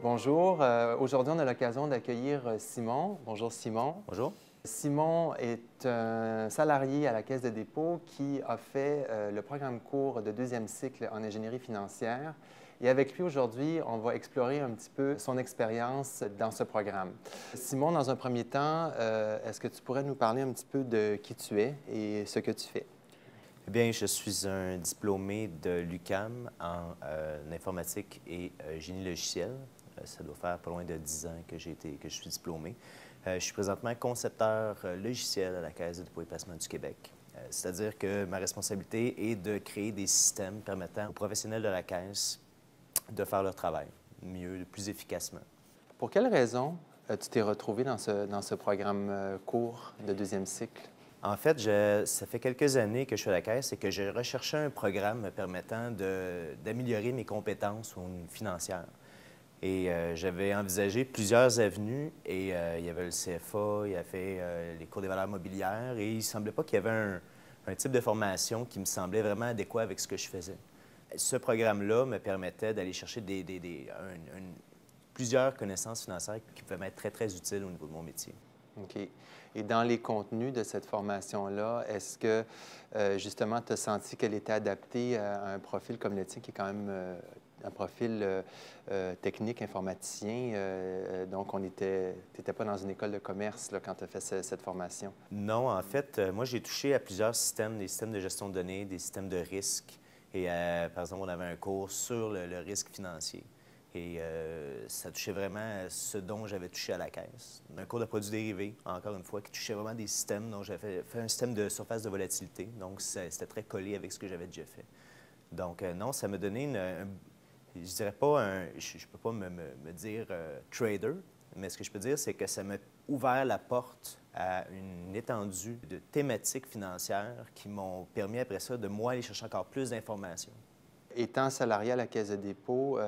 Bonjour. Aujourd'hui, on a l'occasion d'accueillir Simon. Bonjour, Simon. Bonjour. Simon est un salarié à la Caisse de dépôt qui a fait le programme court de deuxième cycle en ingénierie financière. Et avec lui, aujourd'hui, on va explorer un petit peu son expérience dans ce programme. Simon, dans un premier temps, est-ce que tu pourrais nous parler un petit peu de qui tu es et ce que tu fais? Eh bien, je suis un diplômé de l'UQAM en informatique et génie logiciel. Ça doit faire pas loin de 10 ans que je suis diplômé. Je suis présentement concepteur logiciel à la Caisse de dépôt et placement du Québec. C'est-à-dire que ma responsabilité est de créer des systèmes permettant aux professionnels de la Caisse de faire leur travail mieux, plus efficacement. Pour quelle raison tu t'es retrouvé dans ce programme court de deuxième cycle? En fait, ça fait quelques années que je suis à la Caisse et que je recherchais un programme me permettant d'améliorer mes compétences financières. Et j'avais envisagé plusieurs avenues et il y avait le CFA, il y avait les cours des valeurs mobilières et il ne semblait pas qu'il y avait un type de formation qui me semblait vraiment adéquat avec ce que je faisais. Ce programme-là me permettait d'aller chercher plusieurs connaissances financières qui peuvent m'être très, très utiles au niveau de mon métier. OK. Et dans les contenus de cette formation-là, est-ce que, justement, tu as senti qu'elle était adaptée à un profil comme le tien, qui est quand même un profil technique, informaticien? Donc, tu n'étais pas dans une école de commerce là, quand tu as fait cette formation? Non, en fait, moi, j'ai touché à plusieurs systèmes, des systèmes de gestion de données, des systèmes de risque. Et, par exemple, on avait un cours sur le risque financier. Et ça touchait vraiment à ce dont j'avais touché à la Caisse. Un cours de produits dérivés, encore une fois, qui touchait vraiment des systèmes dont j'avais fait un système de surface de volatilité. Donc, c'était très collé avec ce que j'avais déjà fait. Donc, non, ça m'a donné je dirais pas je ne peux pas me dire trader, mais ce que je peux dire, c'est que ça m'a ouvert la porte à une étendue de thématiques financières qui m'ont permis après ça de moi aller chercher encore plus d'informations. Étant salarié à la Caisse de dépôt,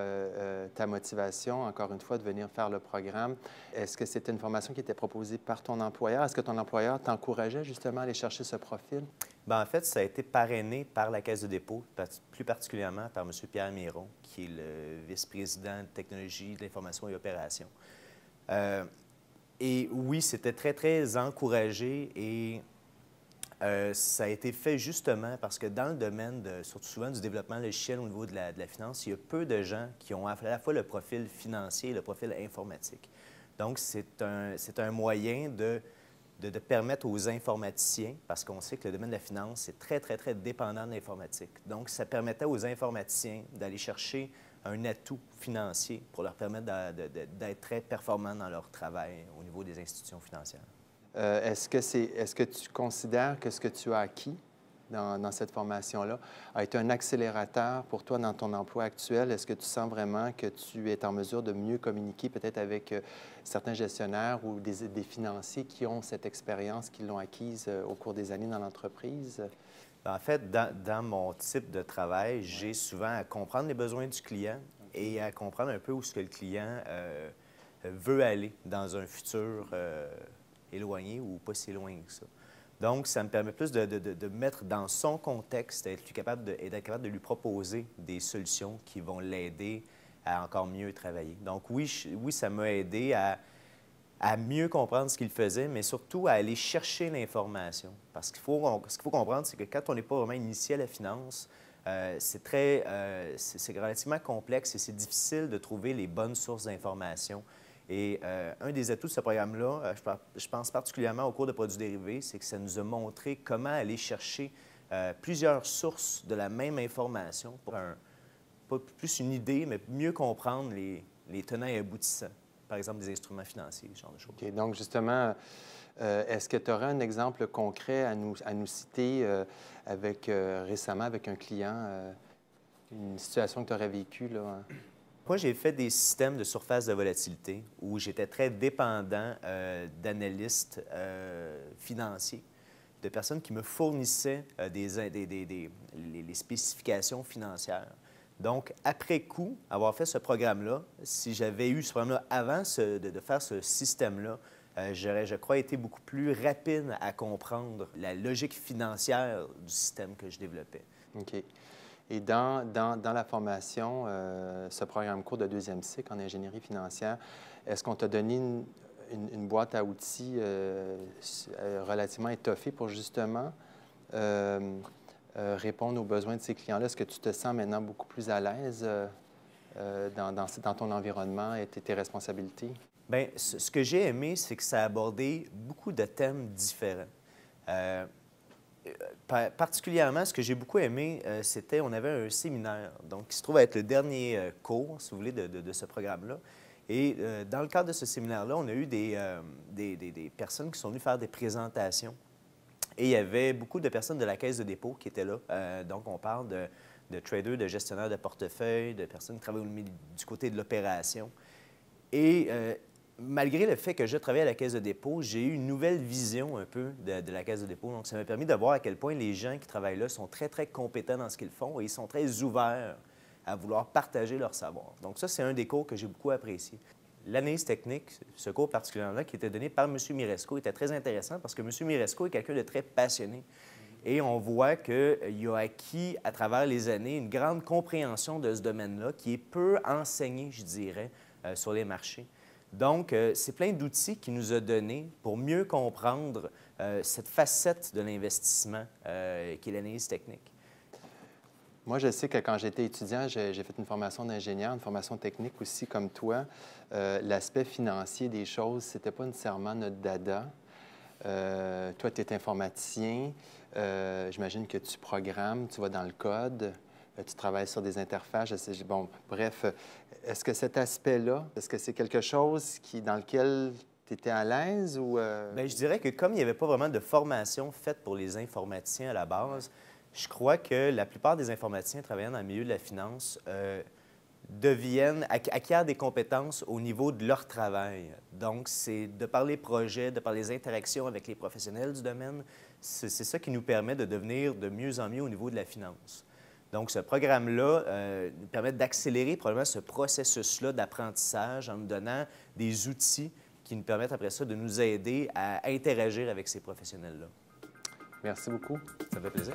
ta motivation, encore une fois, de venir faire le programme, est-ce que c'était une formation qui était proposée par ton employeur? Est-ce que ton employeur t'encourageait justement à aller chercher ce profil? Bien, en fait, ça a été parrainé par la Caisse de dépôt, plus particulièrement par M. Pierre Miron, qui est le vice-président de technologie, de l'information et opérations. Et oui, c'était très, très encouragé et ça a été fait justement parce que dans le domaine, surtout souvent du développement logiciel au niveau de la finance, il y a peu de gens qui ont à la fois le profil financier et le profil informatique. Donc, c'est un moyen de permettre aux informaticiens, parce qu'on sait que le domaine de la finance est très, très, très dépendant de l'informatique. Donc, ça permettait aux informaticiens d'aller chercher un atout financier pour leur permettre d'être très performants dans leur travail au niveau des institutions financières. Est-ce que tu considères que ce que tu as acquis dans cette formation-là a été un accélérateur pour toi dans ton emploi actuel? Est-ce que tu sens vraiment que tu es en mesure de mieux communiquer peut-être avec certains gestionnaires ou des financiers qui ont cette expérience, qui l'ont acquise au cours des années dans l'entreprise? En fait, dans mon type de travail, j'ai souvent à comprendre les besoins du client et à comprendre un peu où ce que le client veut aller dans un futur éloigné ou pas si éloigné que ça. Donc, ça me permet plus de mettre dans son contexte, d'être capable de lui proposer des solutions qui vont l'aider à encore mieux travailler. Donc, oui, ça m'a aidé à mieux comprendre ce qu'il faisait, mais surtout à aller chercher l'information. Parce ce qu'il faut comprendre, c'est que quand on n'est pas vraiment initié à la finance, c'est relativement complexe et c'est difficile de trouver les bonnes sources d'informations. Et un des atouts de ce programme-là, je pense particulièrement au cours de produits dérivés, c'est que ça nous a montré comment aller chercher plusieurs sources de la même information pour pas plus une idée, mais mieux comprendre les tenants et aboutissants. Par exemple, des instruments financiers, ce genre de choses. OK. Donc, justement, est-ce que tu aurais un exemple concret à nous citer récemment avec un client, une situation que tu aurais vécue, là? Moi, j'ai fait des systèmes de surface de volatilité où j'étais très dépendant d'analystes financiers, de personnes qui me fournissaient les spécifications financières. Donc, après coup, avoir fait ce programme-là, si j'avais eu ce programme-là avant de faire ce système-là, j'aurais, je crois, été beaucoup plus rapide à comprendre la logique financière du système que je développais. OK. Et dans la formation, ce programme court de deuxième cycle en ingénierie financière, est-ce qu'on t'a donné une boîte à outils relativement étoffée pour justement répondre aux besoins de ces clients-là? Est-ce que tu te sens maintenant beaucoup plus à l'aise dans ton environnement et tes responsabilités? Bien, ce que j'ai aimé, c'est que ça a abordé beaucoup de thèmes différents. Particulièrement, ce que j'ai beaucoup aimé, c'était, on avait un séminaire, donc qui se trouve être le dernier cours, si vous voulez, de ce programme-là. Et dans le cadre de ce séminaire-là, on a eu des personnes qui sont venues faire des présentations. Et il y avait beaucoup de personnes de la Caisse de dépôt qui étaient là. Donc, on parle de traders, de gestionnaires de portefeuille, de personnes qui travaillent du côté de l'opération. Et malgré le fait que je travaillais à la Caisse de dépôt, j'ai eu une nouvelle vision un peu de la Caisse de dépôt. Donc, ça m'a permis de voir à quel point les gens qui travaillent là sont très, très compétents dans ce qu'ils font et ils sont très ouverts à vouloir partager leur savoir. Donc, ça, c'est un des cours que j'ai beaucoup apprécié. L'analyse technique, ce cours particulièrement qui était donné par M. Miresco, était très intéressant parce que M. Miresco est quelqu'un de très passionné. Et on voit qu'il a acquis, à travers les années, une grande compréhension de ce domaine-là qui est peu enseigné, je dirais, sur les marchés. Donc, c'est plein d'outils qu'il nous a donnés pour mieux comprendre cette facette de l'investissement qui est l'analyse technique. Moi, je sais que quand j'étais étudiant, j'ai fait une formation d'ingénieur, une formation technique aussi comme toi. L'aspect financier des choses, c'était pas nécessairement notre dada. Toi, tu es informaticien. J'imagine que tu programmes, tu vas dans le code, tu travailles sur des interfaces. Bon, bref, est-ce que cet aspect-là, est-ce que c'est quelque chose dans lequel tu étais à l'aise ou... Bien, je dirais que comme il n'y avait pas vraiment de formation faite pour les informaticiens à la base, je crois que la plupart des informaticiens travaillant dans le milieu de la finance acquièrent des compétences au niveau de leur travail. Donc, c'est de par les projets, de par les interactions avec les professionnels du domaine, c'est ça qui nous permet de devenir de mieux en mieux au niveau de la finance. Donc, ce programme-là nous permet d'accélérer probablement ce processus-là d'apprentissage en nous donnant des outils qui nous permettent après ça de nous aider à interagir avec ces professionnels-là. Merci beaucoup. Ça me fait plaisir.